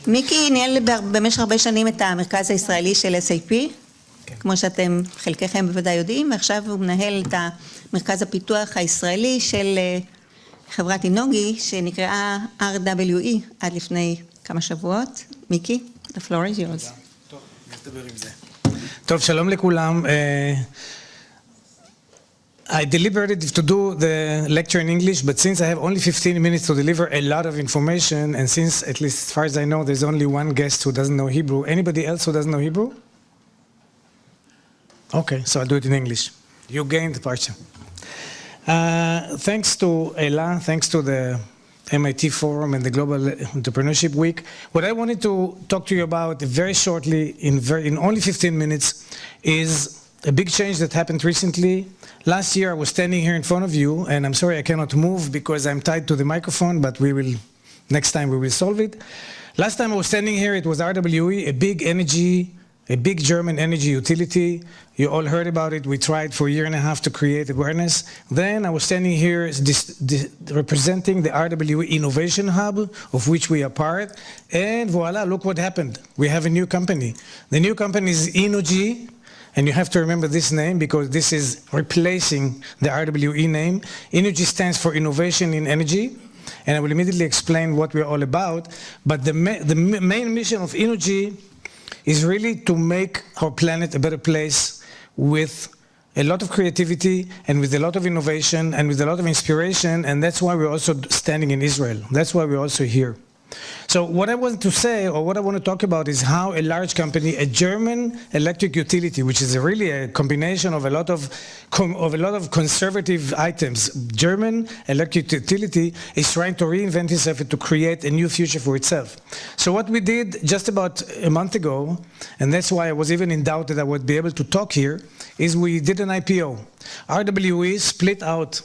מיקי ניהל במשך הרבה שנים את המרכז הישראלי של SAP, כמו שאתם חלקכם בוודאי יודעים, ועכשיו הוא מנהל את המרכז הפיתוח הישראלי של חברת אנרגיה, שנקראה RWE עד לפני כמה שבועות. מיקי, the floor is yours. טוב, נדבר עם זה. טוב, שלום לכולם. I deliberated to do the lecture in English, but since I have only 15 minutes to deliver a lot of information, and since, at least as far as I know, there's only one guest who doesn't know Hebrew. Anybody else who doesn't know Hebrew? Okay, so I'll do it in English. You gained the parsha. Thanks to Ella, thanks to the MIT Forum and the Global Entrepreneurship Week, what I wanted to talk to you about very shortly, in only 15 minutes, is a big change that happened recently. Last year I was standing here in front of you, and I'm sorry I cannot move because I'm tied to the microphone, but next time we will solve it. Last time I was standing here, it was RWE, a big German energy utility. You all heard about it. We tried for a year and a half to create awareness. Then I was standing here representing the RWE Innovation Hub, of which we are part. And voila, look what happened. We have a new company. The new company is Enogy. And you have to remember this name because this is replacing the RWE name. Enogy stands for Innovation in Energy. And I will immediately explain what we're all about. But the main mission of Enogy is really to make our planet a better place with a lot of creativity and with a lot of innovation and with a lot of inspiration. And that's why we're also standing in Israel. That's why we're also here. So what I want to say, or what I want to talk about, is how a large company, a German electric utility, which is really a combination of a lot of conservative items, German electric utility is trying to reinvent itself and to create a new future for itself. So what we did just about a month ago, and that's why I was even in doubt that I would be able to talk here, is we did an IPO. RWE split out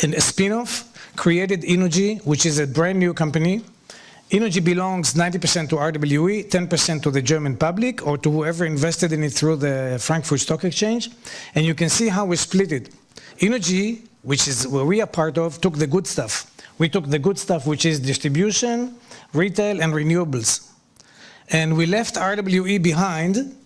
a spin-off, created Enogy, which is a brand new company. Enogy belongs 90% to RWE, 10% to the German public, or to whoever invested in it through the Frankfurt Stock Exchange. And you can see how we split it. Enogy, which is where we are part of, took the good stuff. We took the good stuff, which is distribution, retail, and renewables. And we left RWE behind,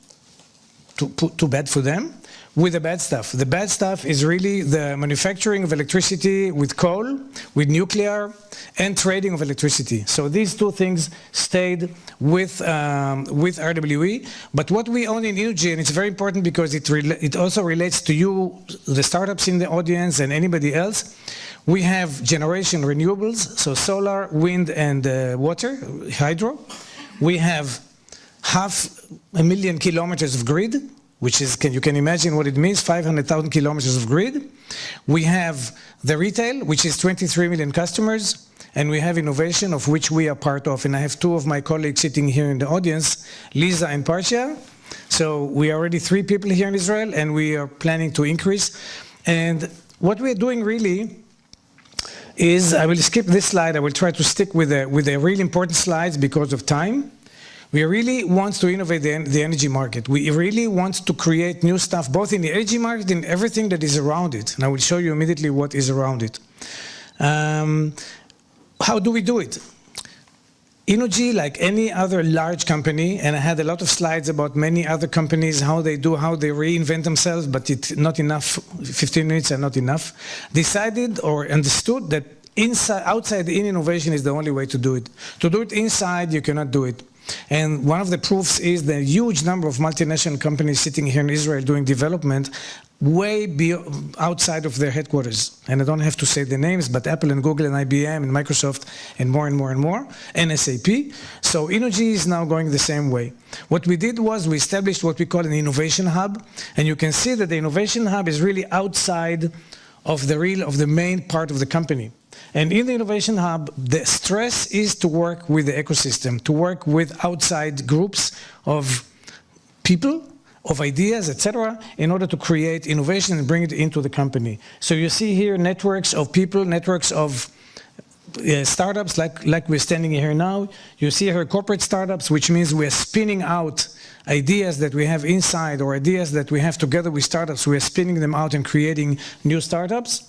too bad for them, with the bad stuff. The bad stuff is really the manufacturing of electricity with coal, with nuclear, and trading of electricity. So these two things stayed with RWE. But what we own in Enogy, and it's very important because it also relates to you, the startups in the audience, and anybody else, we have generation renewables, so solar, wind, and water, hydro. We have 500,000 kilometers of grid, which is, you can imagine what it means, 500,000 kilometers of grid. We have the retail, which is 23 million customers, and we have innovation, of which we are part of. And I have two of my colleagues sitting here in the audience, Lisa and Parshia. So we are already 3 people here in Israel, and we are planning to increase. And what we are doing really is, I will skip this slide. I will try to stick with the really important slides because of time. We really want to innovate the energy market. We really want to create new stuff, both in the energy market and everything that is around it. And I will show you immediately what is around it. How do we do it? Enogy, like any other large company, and I had a lot of slides about many other companies, how they reinvent themselves, but it's not enough, 15 minutes are not enough, decided or understood that outside in innovation is the only way to do it. To do it inside, you cannot do it. And one of the proofs is the huge number of multinational companies sitting here in Israel doing development way outside of their headquarters. And I don't have to say the names, but Apple and Google and IBM and Microsoft and more and more and more, and SAP. So Enogy is now going the same way. What we did was we established what we call an innovation hub. And you can see that the innovation hub is really outside of the main part of the company. And in the Innovation Hub, the stress is to work with the ecosystem, to work with outside groups of people, of ideas, etc., in order to create innovation and bring it into the company. So you see here networks of people, networks of startups like we're standing here now. You see here corporate startups, which means we're spinning out ideas that we have inside or ideas that we have together with startups. We're spinning them out and creating new startups.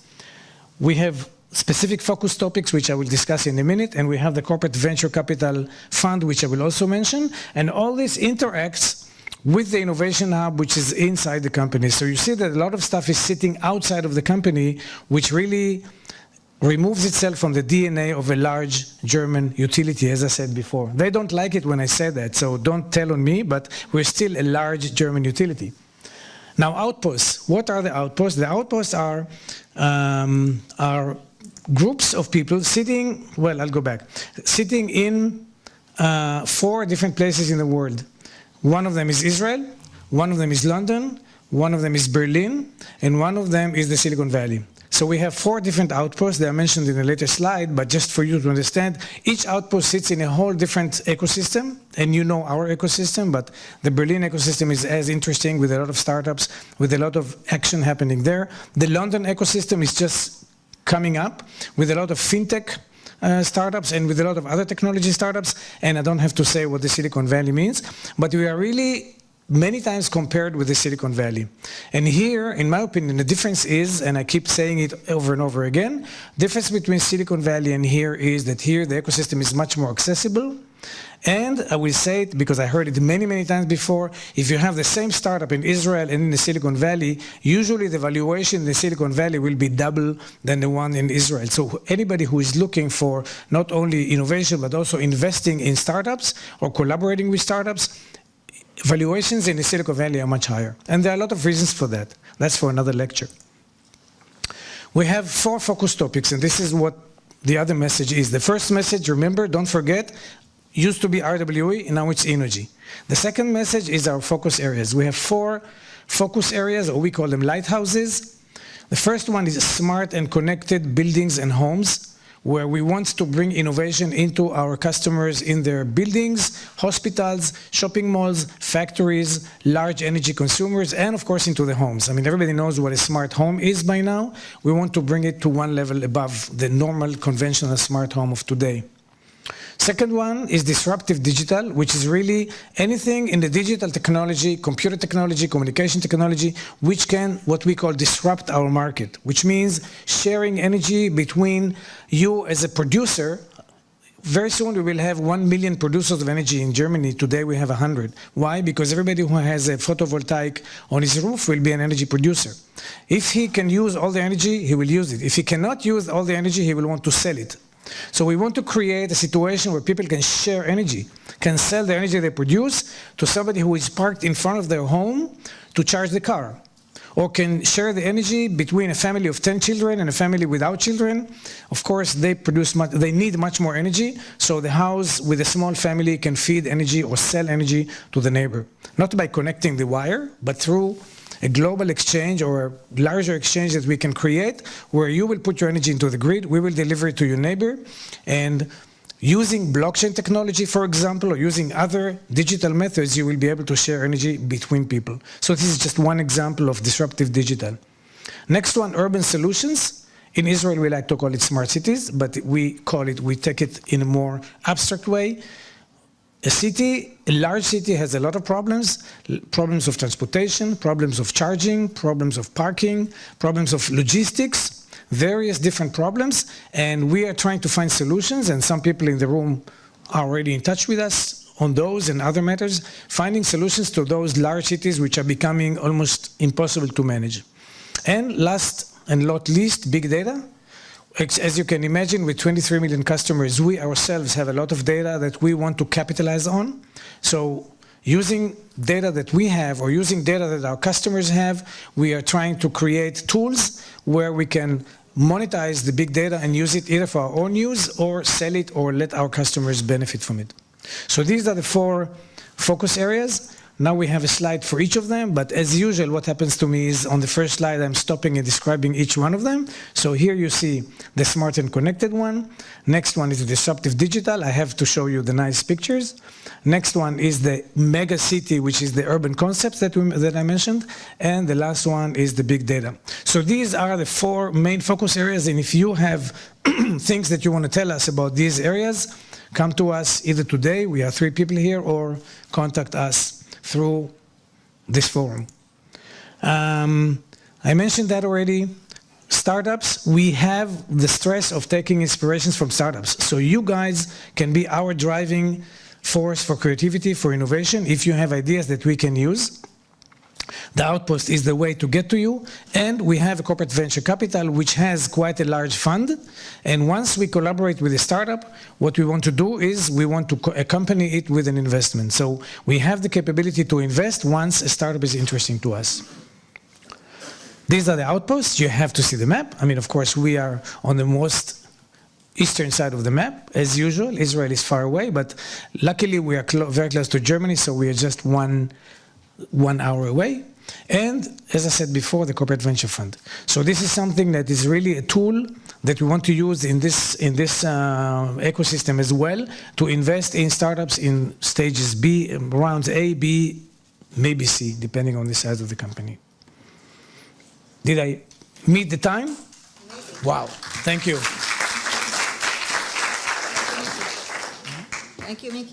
We have specific focus topics, which I will discuss in a minute, and we have the corporate venture capital fund, which I will also mention, and all this interacts with the innovation hub, which is inside the company. So you see that a lot of stuff is sitting outside of the company, which really removes itself from the DNA of a large German utility, as I said before. They don't like it when I say that, so don't tell on me, but we're still a large German utility. Now, outposts. What are the outposts? The outposts are groups of people sitting, well, I'll go back, sitting in 4 different places in the world. One of them is Israel, one of them is London, one of them is Berlin, and one of them is the Silicon Valley. So we have 4 different outposts. They are mentioned in a later slide, but just for you to understand, each outpost sits in a whole different ecosystem, and you know our ecosystem, but the Berlin ecosystem is as interesting with a lot of startups, with a lot of action happening there. The London ecosystem is just coming up with a lot of fintech startups and with a lot of other technology startups, and I don't have to say what the Silicon Valley means, but we are really many times compared with the Silicon Valley. And here, in my opinion, the difference is, and I keep saying it over and over again, difference between Silicon Valley and here is that here the ecosystem is much more accessible. And I will say it because I heard it many, many times before, if you have the same startup in Israel and in the Silicon Valley, usually the valuation in the Silicon Valley will be double than the one in Israel. So anybody who is looking for not only innovation, but also investing in startups or collaborating with startups, valuations in the Silicon Valley are much higher. And there are a lot of reasons for that. That's for another lecture. We have 4 focus topics, and this is what the other message is. The first message, remember, don't forget, used to be RWE, and now it's energy. The second message is our focus areas. We have 4 focus areas, or we call them lighthouses. The first one is smart and connected buildings and homes, where we want to bring innovation into our customers in their buildings, hospitals, shopping malls, factories, large energy consumers, and of course into the homes. I mean, everybody knows what a smart home is by now. We want to bring it to one level above the normal conventional smart home of today. Second one is disruptive digital, which is really anything in the digital technology, computer technology, communication technology, which can, what we call, disrupt our market, which means sharing energy between you as a producer. Very soon we will have 1 million producers of energy in Germany. Today we have 100. Why? Because everybody who has a photovoltaic on his roof will be an energy producer. If he can use all the energy, he will use it. If he cannot use all the energy, he will want to sell it. So we want to create a situation where people can share energy, can sell the energy they produce to somebody who is parked in front of their home to charge the car, or can share the energy between a family of 10 children and a family without children. Of course, they need much more energy, so the house with a small family can feed energy or sell energy to the neighbor. Not by connecting the wire, but through a global exchange or a larger exchange that we can create, where you will put your energy into the grid, we will deliver it to your neighbor, and using blockchain technology, for example, or using other digital methods, you will be able to share energy between people. So this is just one example of disruptive digital. Next one, urban solutions. In Israel, we like to call it smart cities, but we take it in a more abstract way. A large city has a lot of problems of transportation, problems of charging, problems of parking, problems of logistics, various different problems, and we are trying to find solutions, and some people in the room are already in touch with us on those and other matters, finding solutions to those large cities which are becoming almost impossible to manage. And last and not least, big data. As you can imagine, with 23 million customers, we ourselves have a lot of data that we want to capitalize on. So using data that we have or using data that our customers have, we are trying to create tools where we can monetize the big data and use it either for our own use or sell it or let our customers benefit from it. So these are the 4 focus areas. Now we have a slide for each of them, but as usual, what happens to me is on the first slide, I'm stopping and describing each one of them. So here you see the smart and connected one. Next one is the disruptive digital. I have to show you the nice pictures. Next one is the mega city, which is the urban concepts that I mentioned. And the last one is the big data. So these are the 4 main focus areas. And if you have things that you want to tell us about these areas, come to us either today, we are 3 people here, or contact us through this forum. I mentioned that already. startups, we have the stress of taking inspirations from startups. So you guys can be our driving force for creativity, for innovation, if you have ideas that we can use. The outpost is the way to get to you, and we have a corporate venture capital which has quite a large fund, and once we collaborate with a startup, what we want to do is we want to accompany it with an investment. So we have the capability to invest once a startup is interesting to us. These are the outposts. You have to see the map. I mean, of course, we are on the most eastern side of the map, as usual. Israel is far away, but luckily we are very close to Germany, so we are just one hour away. And as I said before, the corporate venture fund. So this is something that is really a tool that we want to use in this ecosystem as well, to invest in startups in stages B, rounds A, B, maybe C, depending on the size of the company. Did I meet the time? Wow, thank you. Thank you, Miki.